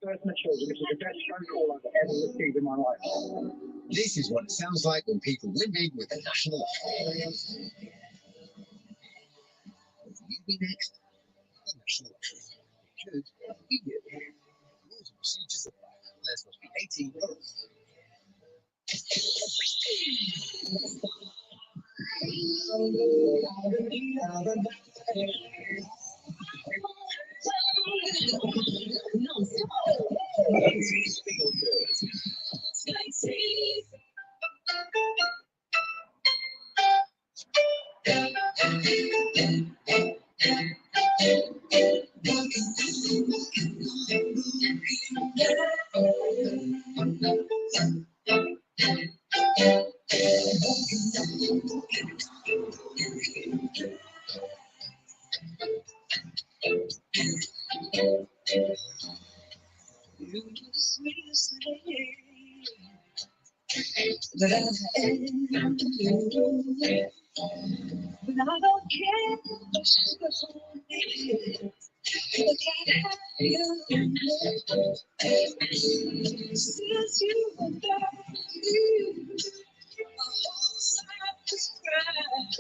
first my children. This was the best phone call I've ever received in my life. This is what it sounds like when people win big with the National Lottery. Will you be next? The National Lottery. Could be you. Rules and procedures apply. Players must be 18 or older.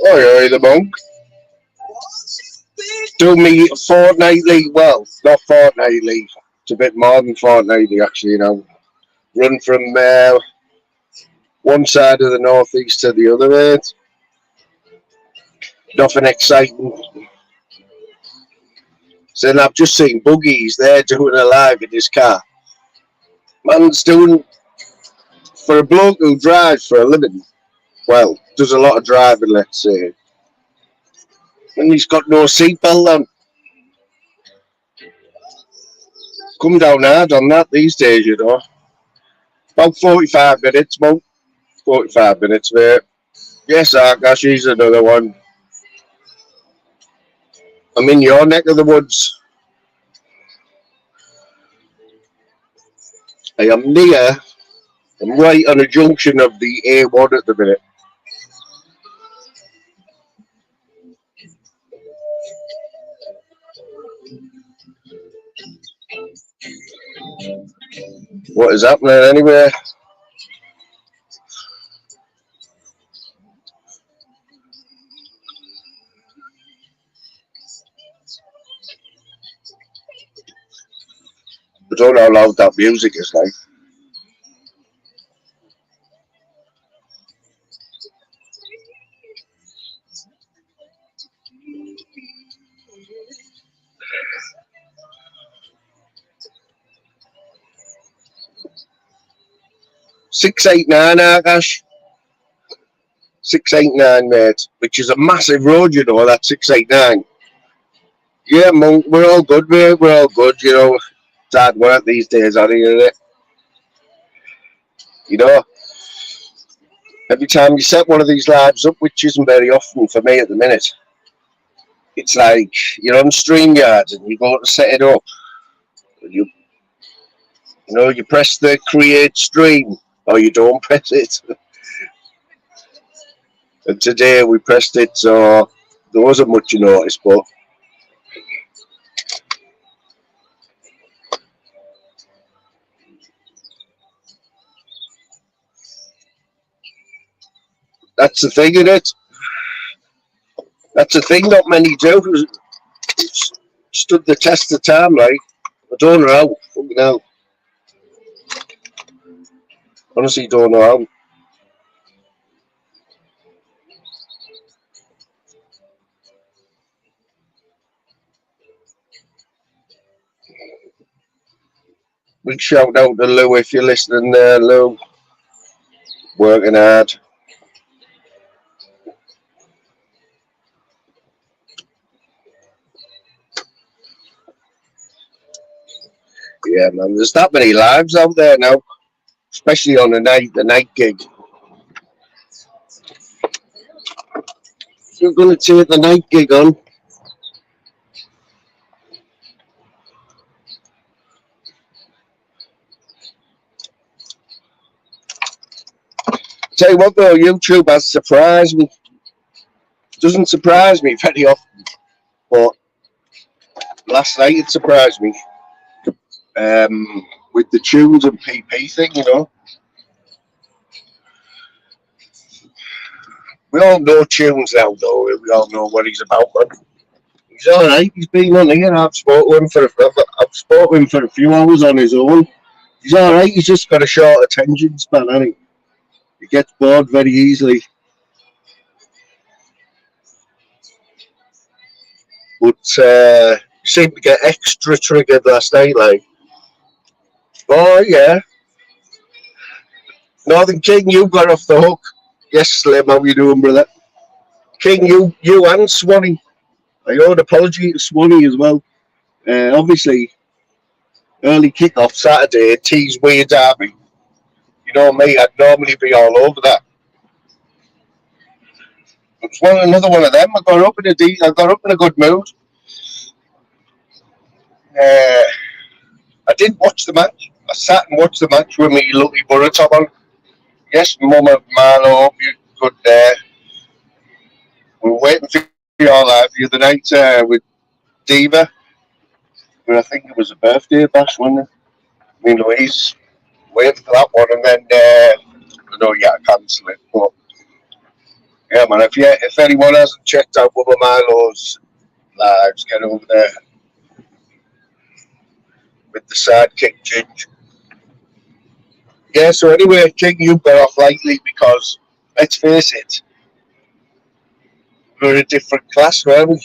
Oi, the monk. Do me fortnightly, well, not fortnightly, it's a bit more than fortnightly actually, you know. Run from one side of the northeast to the other, mate. Nothing exciting. So then I've just seen Buggies there doing a live in his car. Man's doing, for a bloke who drives for a living, well, does a lot of driving, let's say, and he's got no seatbelt on. Come down hard on that these days, you know. About 45 minutes, mate. 45 minutes, mate. Yes, Akash, he's another one. I'm in your neck of the woods. I am near, I'm right on a junction of the A1 at the minute. What is happening anyway? I don't know how loud that music is like. $689, Akash. 689, mate. Which is a massive road, you know, that 689. Yeah, monk, we're all good, mate. We're all good, you know. It's hard work these days, isn't it? You know, every time you set one of these lives up, which isn't very often for me at the minute, it's like you're on StreamYard and you go to set it up. You know, you press the create stream or you don't press it. And today we pressed it, so there wasn't much you noticed, but that's the thing, isn't it? That's the thing not many do. It's stood the test of time, like. I don't know how. Fucking hell. Honestly, don't know how. Big shout out to Lou if you're listening there, Lou. Working hard. Yeah, man, there's that many lives out there now, especially on the night gig. You're going to take the night gig on. Tell you what though, YouTube has surprised me. Doesn't surprise me very often, but last night it surprised me. with the tunes and PP thing, you know. We all know tunes now, though. We all know what he's about, man. He's all right. He's been on here. I've spoken to him for a few hours on his own. He's all right. He's just got a short attention span, hasn't he? He gets bored very easily. But he seemed to get extra triggered last night, like. Oh yeah. Northern King, you got off the hook. Yes, Slim, how you doing, brother? King, you and Swanee. I owe an apology to Swanee as well. Obviously, early kick-off Saturday, Tees Weir Derby. You know me, I'd normally be all over that. It's another one of them. I got up in a good mood. I did watch the match. I sat and watched the match with me lucky Borough top on. Yes, Mama Marlo, hope you're good there. We were waiting for you all live the other night with Diva. But I think it was a birthday bash, wasn't it? Me and Louise waiting for that one, and then I know you had to cancel it. But yeah, man, if anyone hasn't checked out Mama Marlo's lives, get over there with the sidekick Ginge. Yeah, so anyway, King, you got off lightly because, let's face it, we're a different class, weren't we?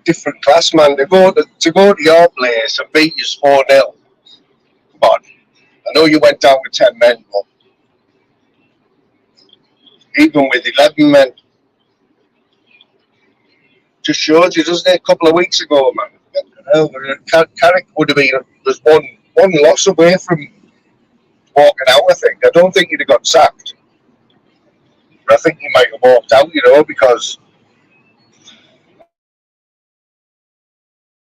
Different class, man. To go to your place and beat you 4-0. Come on. I know you went down with 10 men, but even with 11 men, just showed you, doesn't it? A couple of weeks ago, man. Carrick would have been there's one loss away from walking out, I think. I don't think he'd have got sacked. But I think he might have walked out, you know, because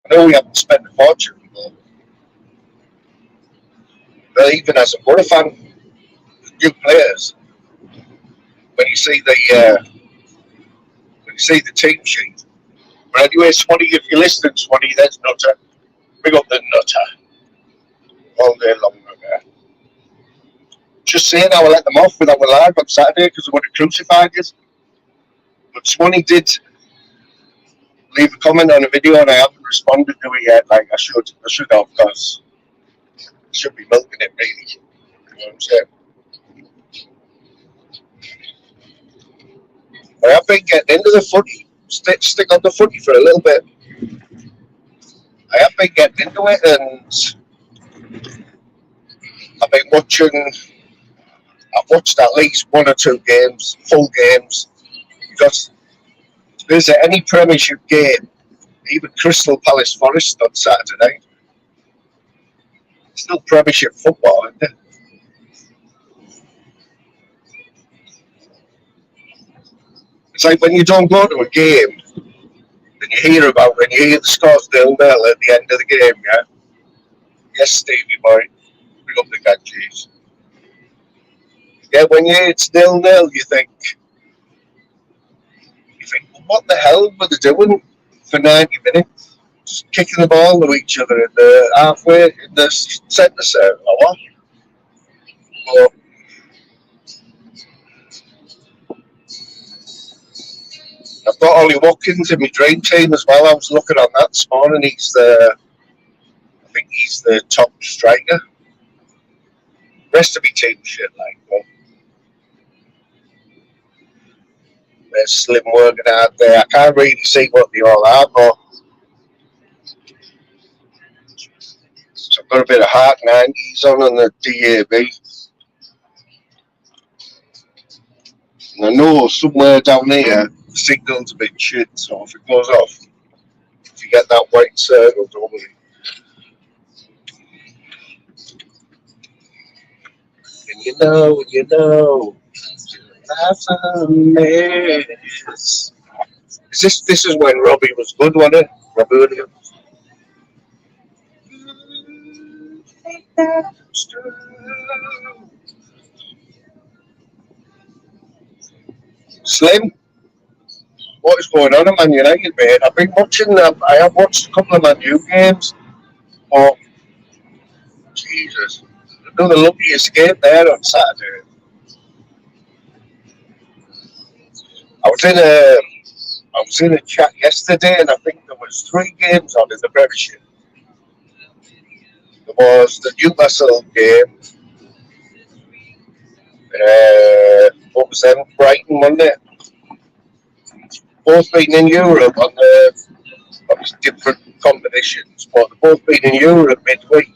I know we haven't spent a fortune, but even as a Borough fan, new players, when you see the team sheet. But anyway, Swanee, if you're listening, Swanee, there's Nutter. Big up the Nutter. All day long, okay. Just saying I will let them off with our live on Saturday because they would have crucified us. But Swanee did leave a comment on a video and I haven't responded to it yet. Like I should have, because I should be milking it really. You know what I'm saying? I have been getting into the footy. Stick on the footy for a little bit. I have been getting into it and I've been watching. I've watched at least 1 or 2 games, full games, because if there's any Premiership game, even Crystal Palace Forest on Saturday night, it's still Premiership football, isn't it? It's like when you don't go to a game, and you hear the scores 0-0 at the end of the game, yeah? Yes, Stevie boy, bring up the Ganges. Yeah, when you hear it's 0-0, you think, what the hell were they doing for 90 minutes? Just kicking the ball to each other in the halfway, in the centre circle, or what? But I've got Ollie Watkins in my dream team as well. I was looking on that this morning. I think he's the top striker. The rest of my team shit like that. There's Slim working out there. I can't really see what they all are, but so I've got a bit of Heart 90s on the DAB. And I know somewhere down here the signal's a bit shit, so if it goes off, if you get that white circle, don't worry. And you know. That's a mess. This is when Robbie was good, wasn't it? Robbie Williams. Slim, what is going on at Man United, mate? I've been watching. I have watched a couple of Man U games, but Jesus. Another lucky escape there on Saturday. I was in a chat yesterday, and I think there was 3 games on in the Premiership. There was the Newcastle game. What was them? Brighton, wasn't it? Both been in Europe on the obviously different competitions, but they've both been in Europe midweek.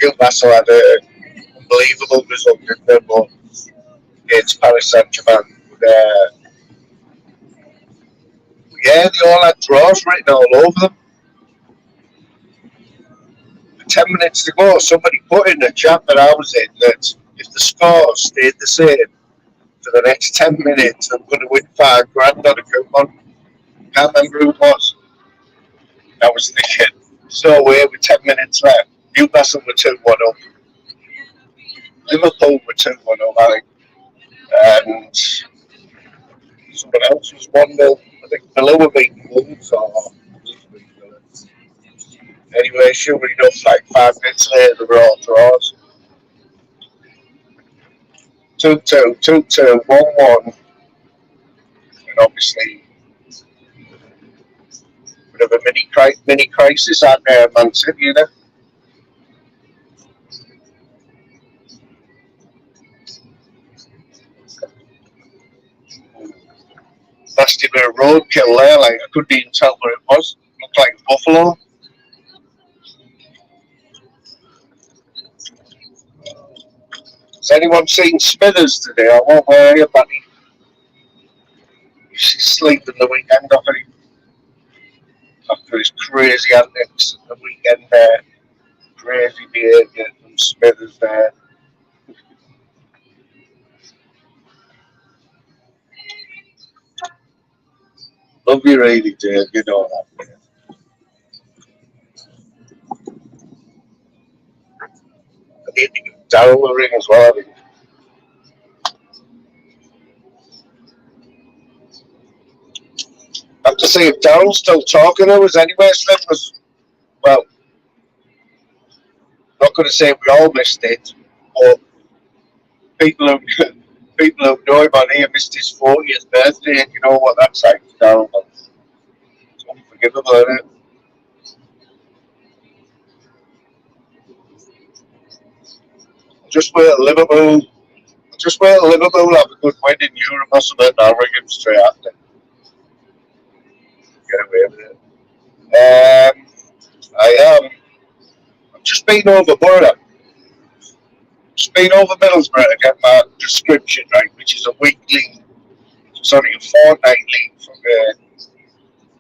Newcastle had an unbelievable result in their both against Paris Saint-Germain. Yeah, they all had draws written all over them. 10 minutes to go, somebody put in the chat that I was in that if the score stayed the same for the next 10 minutes, I'm going to win £5,000 on a coupon. Can't remember who it was. I was thinking, there's no way with 10 minutes left. Newcastle were 2-1 up. Liverpool were 2-1 up, I think. And someone else was 1-0. I think Villa were beating Wolves or. Anyway, sure enough, like 5 minutes later, they were all draws. 2-2, 2-2, 1-1. And obviously, a bit of a mini crisis out there, Man City, you know. Nasty bit of roadkill there, like I couldn't even tell where it was. It looked like Buffalo. Has anyone seen Smithers today? I won't worry about it. She's sleeping the weekend off him after his crazy antics at the weekend there. Crazy behaviour from Smithers there. Love you really, Dave, you know that. I need to give Darryl a ring as well, I think. I have to see if Daryl's still talking to us anyway, Slim, was, well, not going to say we all missed it, but people who know him on here missed his 40th birthday, and you know what that's like to Daryl. It's unforgivable, isn't it? Just wait till Liverpool have a good win in Europe or something, and I'll ring him straight after. Get away with it. I've just been over Borough. Just been over Middlesbrough to get my prescription, right, which is a fortnightly from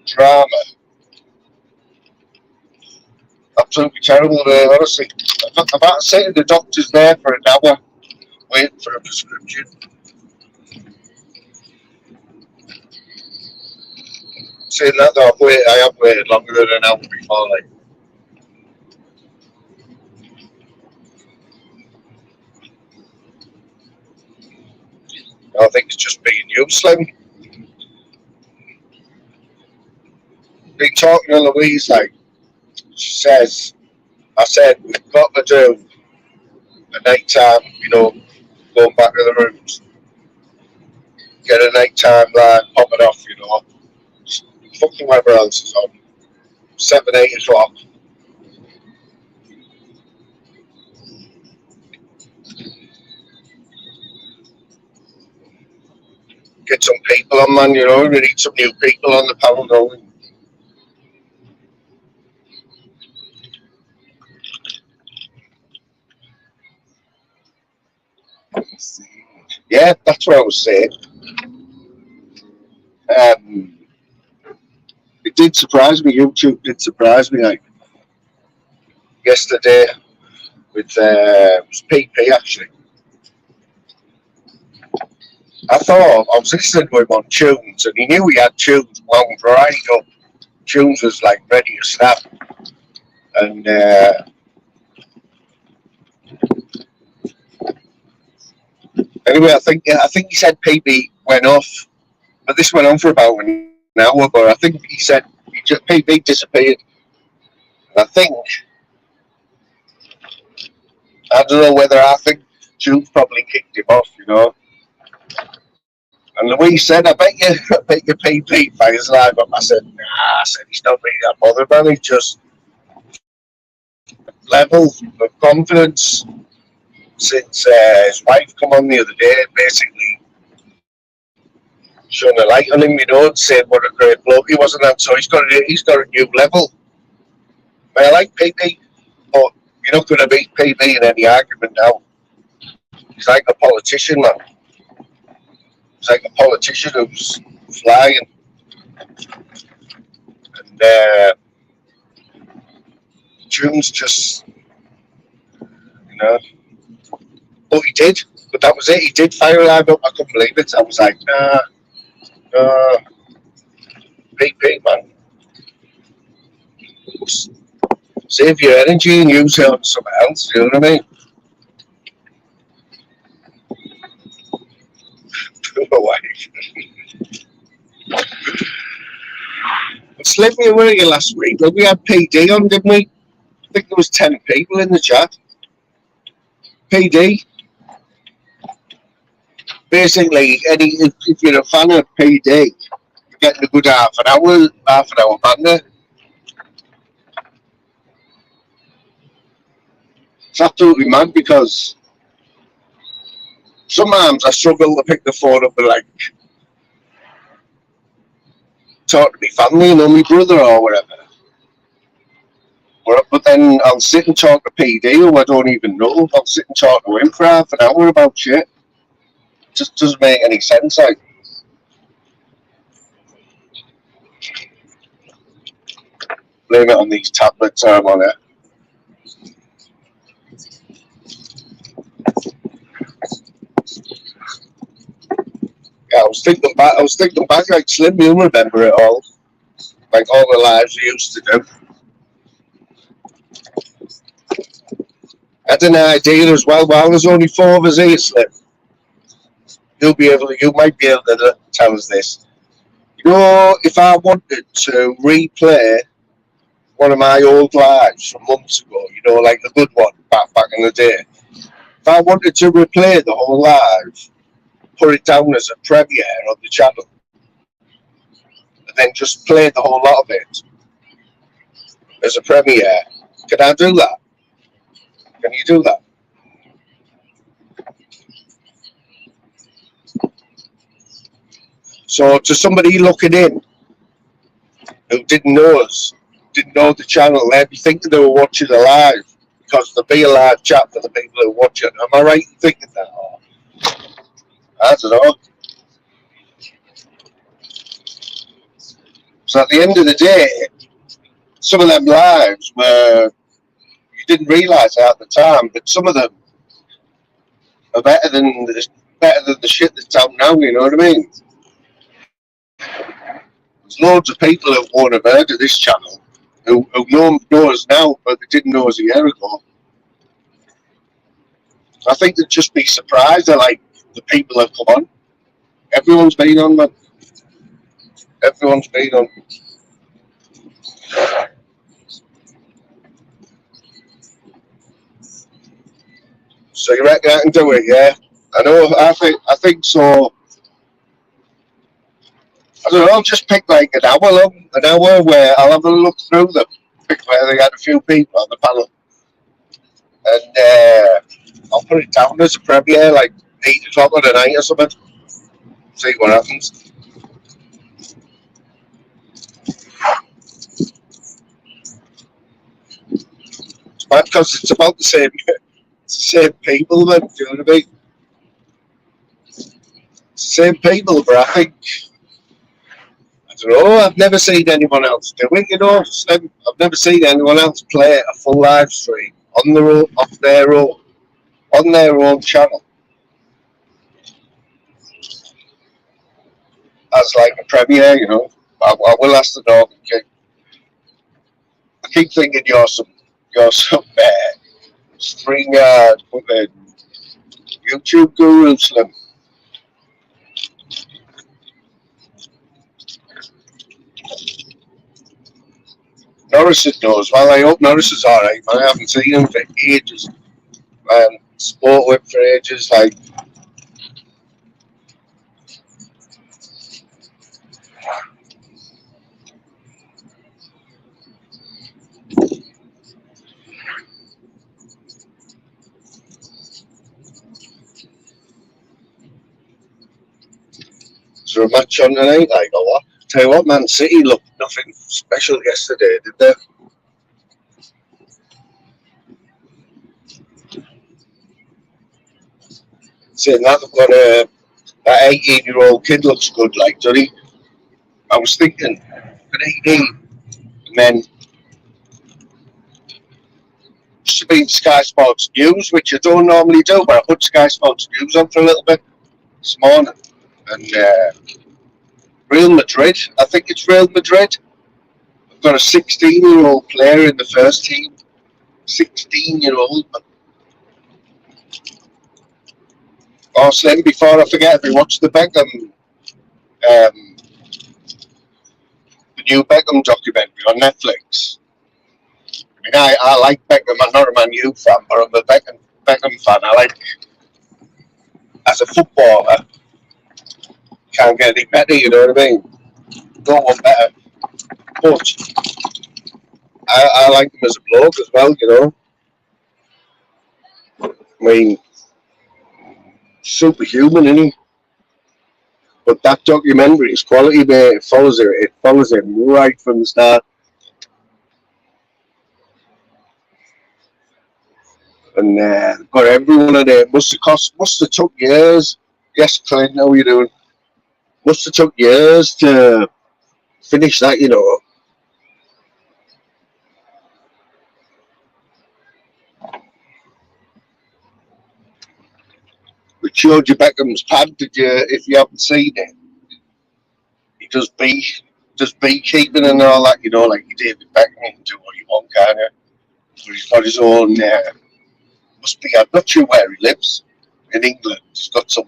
drama. Absolutely terrible, honestly. I've had to sit in the doctor's there for an hour waiting for a prescription. Saying that though, I have waited longer than an hour before, like. I think it's just being you, Slim. Been talking to Louise, like, she says, I said, we've got to do a night time, you know, going back to the rooms. Get a night time line popping off, you know. Fucking whatever else is on. 7, 8 o'clock. Get some people on, man, you know. We need some new people on the panel, don't we? Yeah, that's what I was saying. It did surprise me. YouTube did surprise me, like yesterday with it was PP actually. I thought I was listening to him on Tunes, and he knew he had Tunes wound right up. Tunes was like ready to snap, and anyway, I think he said PP went off, but this went on for about an hour. But I think he said PB disappeared. And I think I don't know whether I think Jude probably kicked him off, you know. And Louise said, I bet your PP fires live up. I said, nah, I said, he's not really that bothered, man. He's just level of confidence since his wife come on the other day, basically shone a light on him, you know, and said what a great bloke he was and that. So he's got a new level. I like PP, but you're not going to beat PP in any argument now. He's like a politician, man. He's like a politician who's flying. And June's just, you know. But he did. But that was it. He did fire live up. I couldn't believe it. I was like, nah. PP, man. Save your energy and use it on something else. You know what I mean? Slim, we were here last week. Look, we had PD on, didn't we? I think there was 10 people in the chat. PD. Basically, if you're a fan of PD, you're getting a good half an hour banter. It's absolutely mad because sometimes I struggle to pick the phone up and like talk to my family, you know, my brother or whatever. But then I'll sit and talk to PD who I don't even know. I'll sit and talk to him for half an hour about shit. It just doesn't make any sense, like. Blame it on these tablets I'm on it. Yeah, I was thinking back like Slim, you remember it all. Like all the lives we used to do. I had an idea as well, while there's only 4 of us here, Slim. You might be able to tell us this. You know, if I wanted to replay one of my old lives from months ago, you know, like the good one back in the day. If I wanted to replay the whole live, put it down as a premiere on the channel, and then just play the whole lot of it as a premiere, can I do that? Can you do that? So to somebody looking in who didn't know us, didn't know the channel, they'd be thinking they were watching a live because there'll be a live chat for the people who watch it. Am I right in thinking that? Or, I don't know. So at the end of the day, some of them lives were, you didn't realise at the time, but some of them are better than the shit that's out now, you know what I mean? There's loads of people who won't have heard of this channel who know us now, but they didn't know us a year ago. I think they'd just be surprised at like the people that come on. Everyone's been on, man. Everyone's been on. So you reckon I can do it? Yeah, I know. I think so. I don't know. I'll just pick like an hour where I'll have a look through them. Pick where they had a few people on the panel, and I'll put it down as a premiere, like 8 o'clock on the night or something. See what happens. It's bad because it's about the same people, man. Do you know what I mean? Same people, but I think, I don't know, I've never seen anyone else do it, you know. I've never seen anyone else play a full live stream on their own channel as like a premiere, you know. I will ask the Northern King. I keep thinking you're some StreamYard fucking YouTube guru, Slim. Norris knows. Well, I hope Norris is alright, man. I haven't seen him for ages. man. Sport with for ages, like. Is there a match on tonight, like, or what? Tell you what, Man City looked nothing special yesterday, did they? Saying that, they've got that 18-year-old kid looks good, like, doesn't he? I was thinking, at 18, and then used to be in Sky Sports News, which I don't normally do, but I put Sky Sports News on for a little bit this morning. And Real Madrid, I think it's Real Madrid, I've got a 16-year-old player in the first team. 16-year-old. Oh, Slim, before I forget, have you watched the Beckham, the new Beckham documentary on Netflix? I mean, I like Beckham. I'm not a Man U fan, but I'm a Beckham fan. I like, as a footballer, can't get any better, you know what I mean? No one better. But I like him as a bloke as well, you know. I mean, superhuman, isn't he? But that documentary is quality, mate. It follows him right from the start. And got everyone in it. Must have took years. Yes, Clint, how are you doing? Must have took years to finish that, you know. With George Beckham's pad, if you haven't seen it, he does beekeeping and all that, you know, like David Beckham, you can do what you want, can't you? But he's got his own, must be, I'm not sure where he lives, in England. He's got some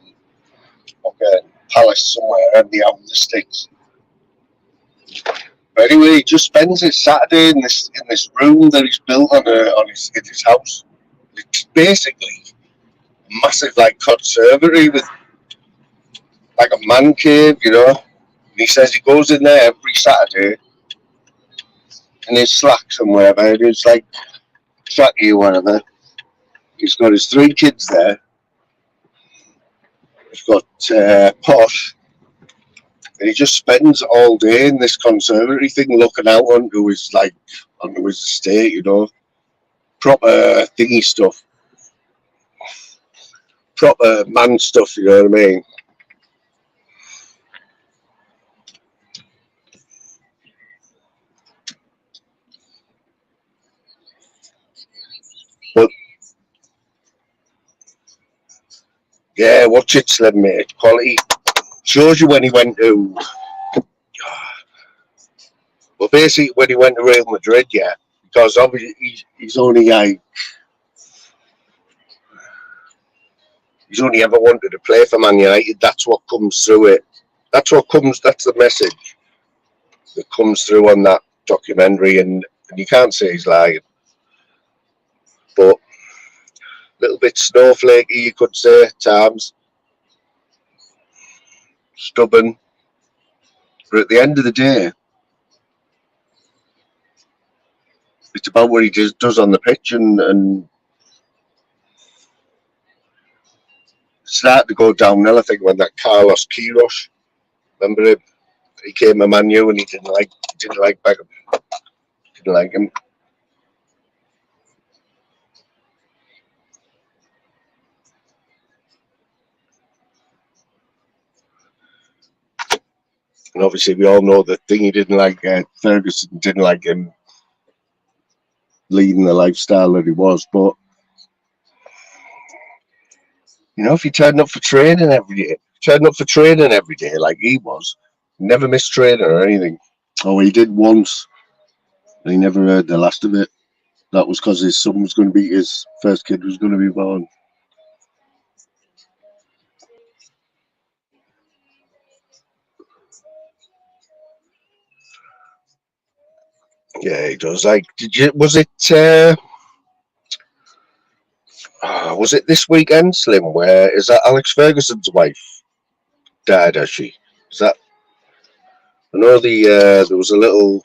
palace somewhere on the sticks. But anyway, he just spends his Saturday in this room that he's built in his house. It's basically a massive like conservatory with like a man cave, you know. And he says he goes in there every Saturday in his slacks and whatever, and it's like tracky or whatever. He's got his 3 kids there. He's got Posh, and he just spends all day in this conservatory thing, looking out onto his estate, you know, proper thingy stuff, proper man stuff, you know what I mean? But yeah, watch it, Slim, mate. Quality. Shows you when he went to. Well, basically, when he went to Real Madrid, yeah, because obviously he's only he's only ever wanted to play for Man United. That's what comes through it. That's the message that comes through on that documentary, and you can't say he's lying. But a little bit snowflakey, you could say, at times. Stubborn. But at the end of the day, it's about what he does on the pitch, and started to go downhill, I think, when that Carlos Queiroz, remember him? He came to Man U and he didn't like Beckham. Didn't like him. And obviously we all know the thing, he didn't like Ferguson didn't like him leading the lifestyle that he was. But you know, if you turn up for training every day like he was, never missed training or anything. Oh, he did once, and he never heard the last of it. That was because his first kid was going to be born. Yeah, he does. Like, was it? Was it this weekend, Slim? Where is that Alex Ferguson's wife died? Has she? Is that? I know there was a little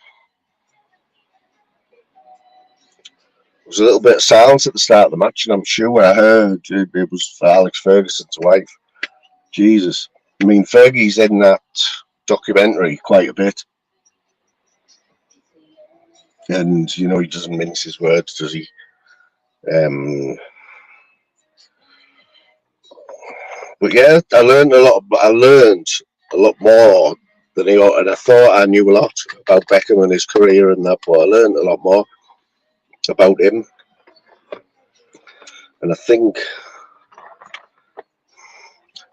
bit of silence at the start of the match, and I'm sure I heard it was for Alex Ferguson's wife. Jesus, I mean Fergie's in that documentary quite a bit, and you know he doesn't mince his words, does he? But yeah, I learned a lot. I learned a lot more than and I thought I knew a lot about Beckham and his career and that, but I learned a lot more about him. And I think,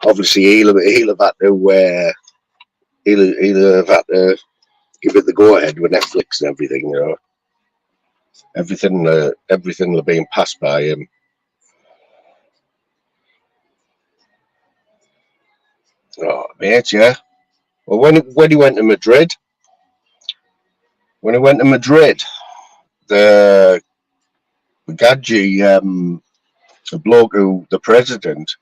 obviously, he'll have had to give it the go ahead with Netflix and everything. You know, everything will be passed by him. Oh, mate, yeah. Well, when he went to Madrid, the Gadji, the bloke the president,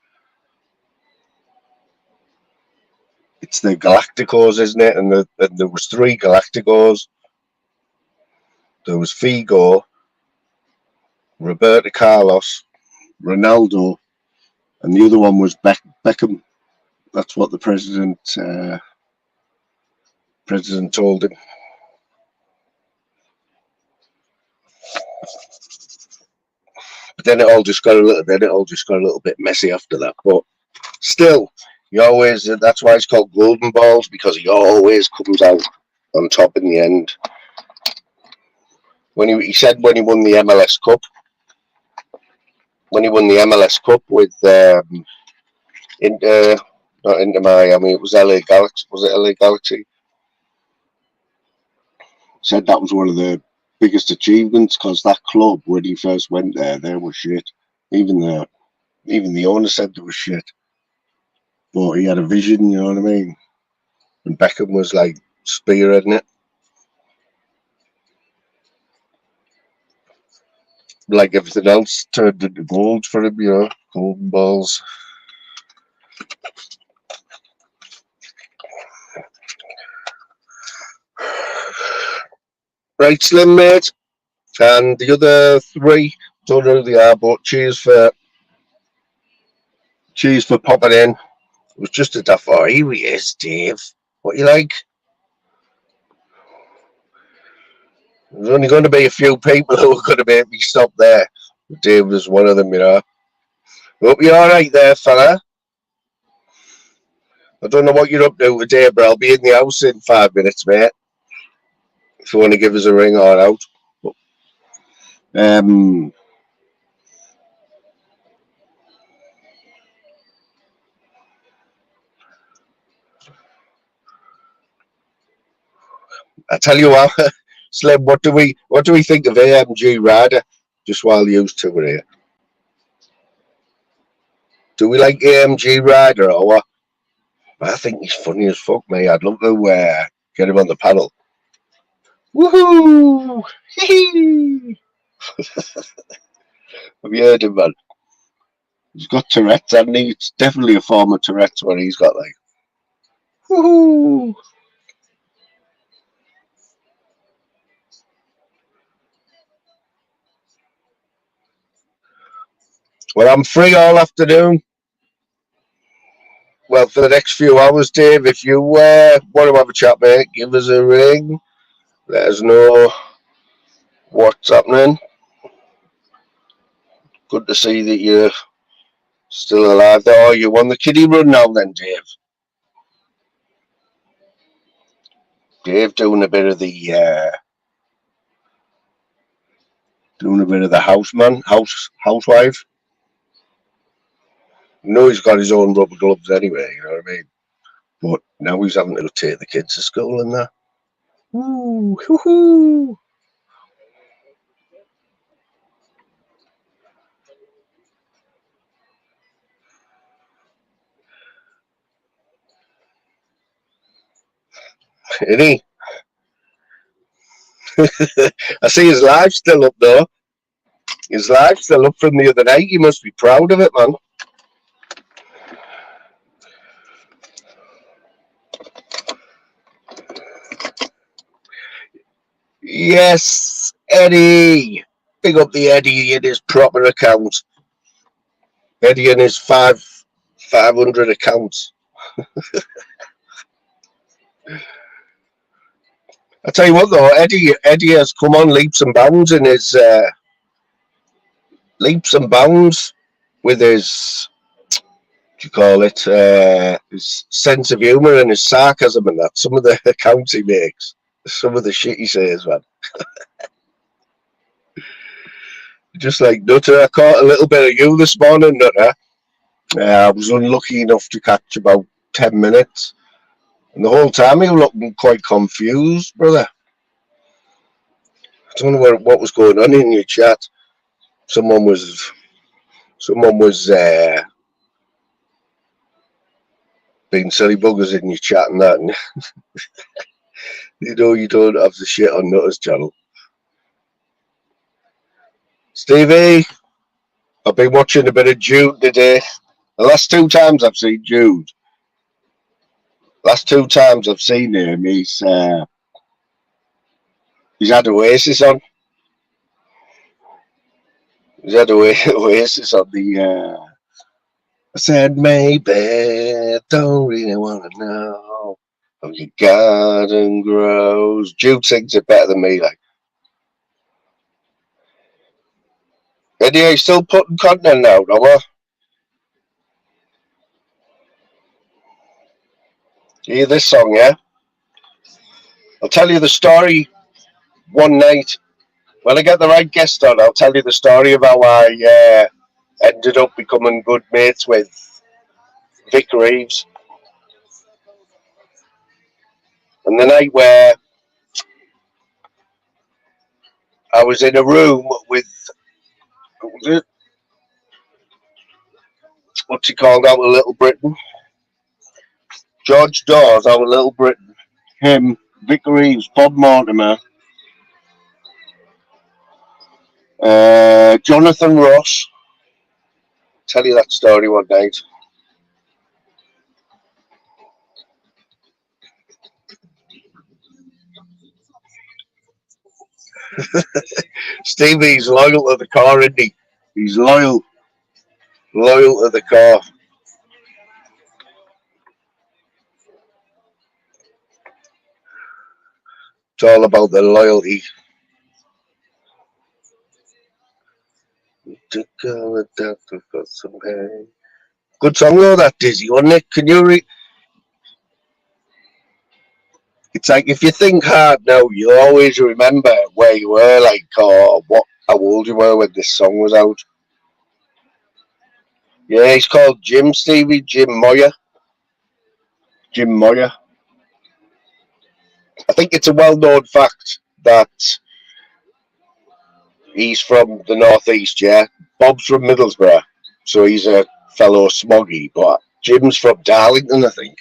it's the Galacticos, isn't it? And there was 3 Galacticos. There was Figo, Roberto Carlos, Ronaldo, and the other one was Beckham. That's what the president told him. But then it all just got a little bit messy after that. But still, that's why it's called Golden Balls, because he always comes out on top in the end. He said when he won the MLS Cup, with not Inter Miami, it was LA Galaxy. Was it LA Galaxy? Said that was one of the biggest achievements, because that club, when he first went there, they were shit. Even the owner said they were shit. But he had a vision, you know what I mean? And Beckham was like spearheading it. Like everything else turned into gold for him, you know, golden balls. Right, Slim, mate. And the other 3, don't know who they are, but cheers for popping in. It was just a daft. Oh, here he is, Dave. What you like? There's only going to be a few people who are going to make me stop there. Dave was one of them, you know. Hope you're all right there, fella. I don't know what you're up to today, but I'll be in the house in 5 minutes, mate. If you want to give us a ring or out. I tell you what, Slim, what do we think of AMG Rider? Just while you two were here, do we like AMG Rider or what? I think he's funny as fuck, mate. I'd love to get him on the panel. Woohoo! Have you heard him, man? He's got Tourette's, hasn't he? It's definitely a form of Tourette's what he's got, like. Woohoo! Well, I'm free all afternoon. Well, for the next few hours, Dave, if you want to have a chat, mate, give us a ring. Let us know what's happening. Good to see that you're still alive there. Oh, you on the kiddie run now then, Dave? Dave doing a bit of the housewife. I know he's got his own rubber gloves anyway, you know what I mean? But now he's having to take the kids to school and that. Ooh, hoo-hoo. Isn't he? I see his live still up though. His live still up from the other night. You must be proud of it, man. Yes, Eddie. Big up the Eddie in his proper account. Eddie and his 500 accounts. I tell you what though, Eddie has come on leaps and bounds in his leaps and bounds with his, what do you call it, his sense of humour and his sarcasm and that. Some of the accounts he makes, some of the shit he says, man. Just like Nutter, I caught a little bit of you this morning, Nutter. I was unlucky enough to catch about 10 minutes. And the whole time you were looking quite confused, brother. I don't know what was going on in your chat. Someone was being silly buggers in your chat and that. And you know you don't have the shit on Nutter's channel. Stevie, I've been watching a bit of Jude today. The last 2 times I've seen Jude. Last 2 times I've seen him, he's had Oasis on. He's had Oasis on the. I said maybe don't really want to know how your garden grows. Jude sings it better than me, like. Eddie, are you still putting content out, or? You hear this song, yeah? I'll tell you the story one night. When I get the right guest on, I'll tell you the story of how I ended up becoming good mates with Vic Reeves. And the night where I was in a room with, what's he called, Our Little Britain? George Dawes, Our Little Britain. Him, Vic Reeves, Bob Mortimer, Jonathan Ross. Tell you that story one night. Stevie's loyal to the car, isn't he? He's loyal to the car. It's all about the loyalty. Good song though, that Dizzy, wasn't it? Can you It's like if you think hard now, you'll always remember where you were, like, or how old you were when this song was out. Yeah, he's called Jim, Stevie, Jim Moyer. Jim Moyer. I think it's a well-known fact that he's from the northeast, yeah? Bob's from Middlesbrough, so he's a fellow Smoggy, but Jim's from Darlington, I think.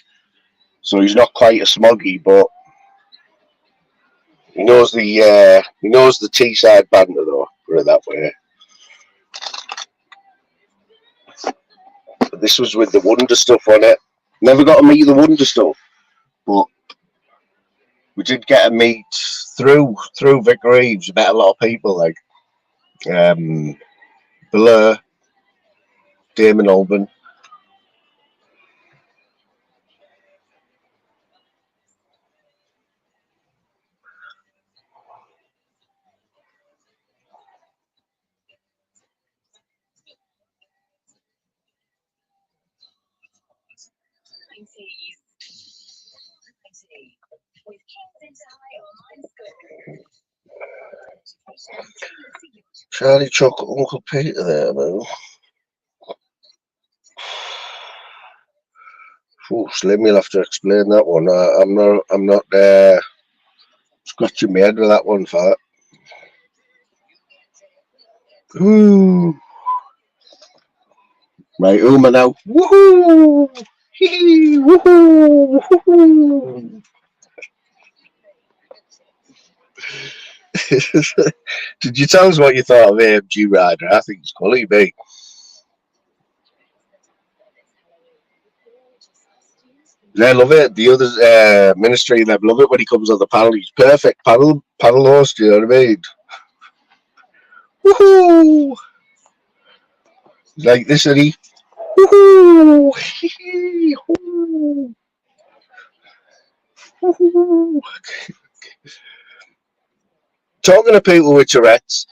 So he's not quite a Smoggy, but he knows the Teesside banter though, put it that way. But this was with the Wonder Stuff on it. Never got to meet the Wonder Stuff, but we did get to meet through Vic Reeves. Met a lot of people like Blur, Damon Albarn. Charlie Chuck, Uncle Peter there, man. Slim, you'll have to explain that one. I'm not scratching my head with that one, for that. Ooh. Right, Uma now. Woohoo! Hee woohoo! Woohoo! Did you tell us what you thought of AMG Rider? I think it's quality, mate. They love it. The others, Ministry, they love it when he comes on the panel. He's perfect panel host. You know what I mean? Woohoo! Like this, and he. Woohoo! Woohoo! Talking to people with Tourette's,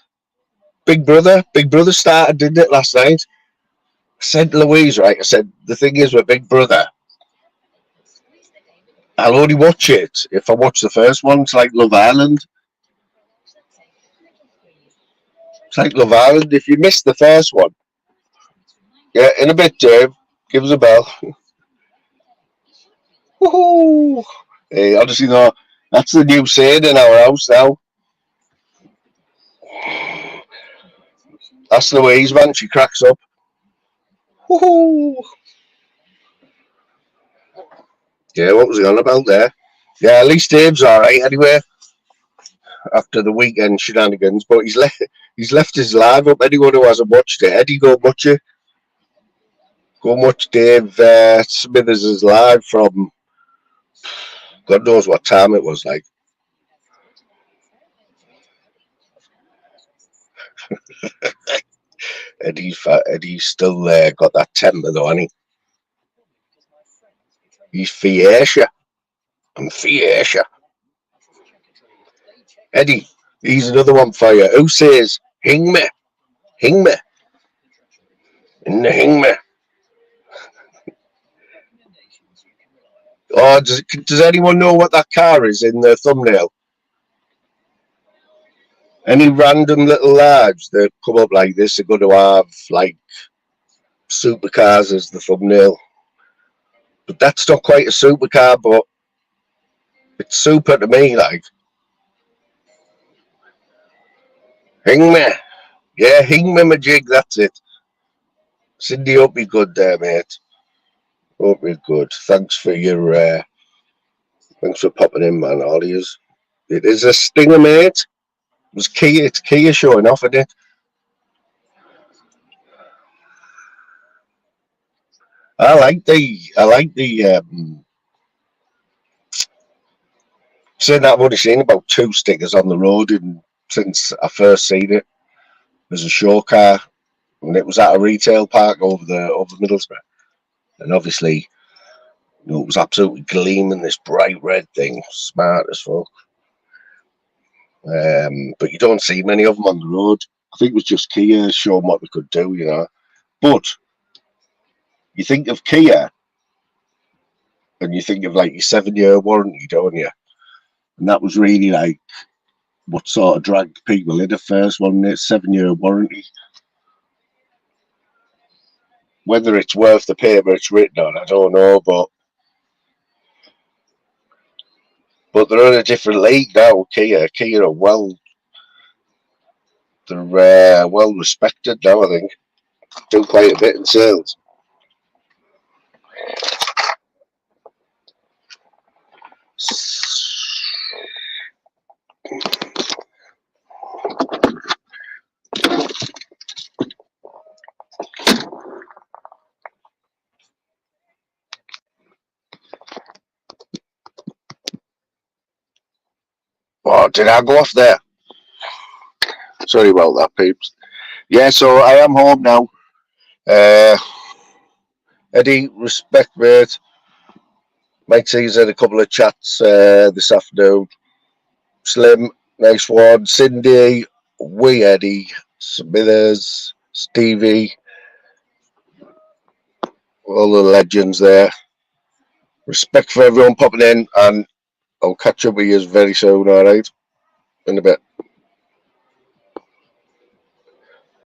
Big Brother started, didn't it, last night? I said to Louise, right? I said the thing is with Big Brother, I'll only watch it if I watch the first one. It's like Love Island. It's like Love Island. If you miss the first one, yeah, in a bit, Dave. Give us a bell. Woohoo! Hey, honestly, no, that's the new saying in our house now. That's Louise, man. She cracks up. Woohoo! Yeah, what was he on about there? Yeah, at least Dave's all right anyway. After the weekend shenanigans, but he's left his live up. Anyone who hasn't watched it, Eddie, go watch it. Go watch Dave Smithers' live from God knows what time it was like. Eddie's still got that temper though, hasn't he? He's fierce. I'm fierce. Eddie, he's another one for you. Who says, hing me? Hing me. In the hing me. Oh, does anyone know what that car is in the thumbnail? Any random little lads that come up like this are going to have like supercars as the thumbnail. But that's not quite a supercar, but it's super to me, like. Hing me. Yeah, hing me, my jig, that's it. Cindy, hope you're good there, mate. Hope you're good. Thanks for your thanks for popping in, man, all of yous. It is a stinger, mate. It's Kia showing off, isn't it? I like the saying that I've only seen about 2 stickers on the road since I first seen it. There's a show car, and it was at a retail park over Middlesbrough, and obviously, you know, it was absolutely gleaming, this bright red thing, smart as fuck. But you don't see many of them on the road. I think it was just Kia showing what they could do, you know. But you think of Kia, and you think of like your 7-year warranty, don't you? And that was really like what sort of dragged people in at first, wasn't it? 7-year warranty. Whether it's worth the paper it's written on, I don't know, but they're in a different league now. Kia are they're well respected now. I think do quite a bit in sales. Oh, did I go off there? Sorry about that, peeps. Yeah, so I am home now. Eddie, respect, mate. Mike C's had a couple of chats this afternoon. Slim, nice one. Cindy, Eddie, Smithers, Stevie, all the legends there. Respect for everyone popping in, and I'll catch up with you very soon, alright? In a bit.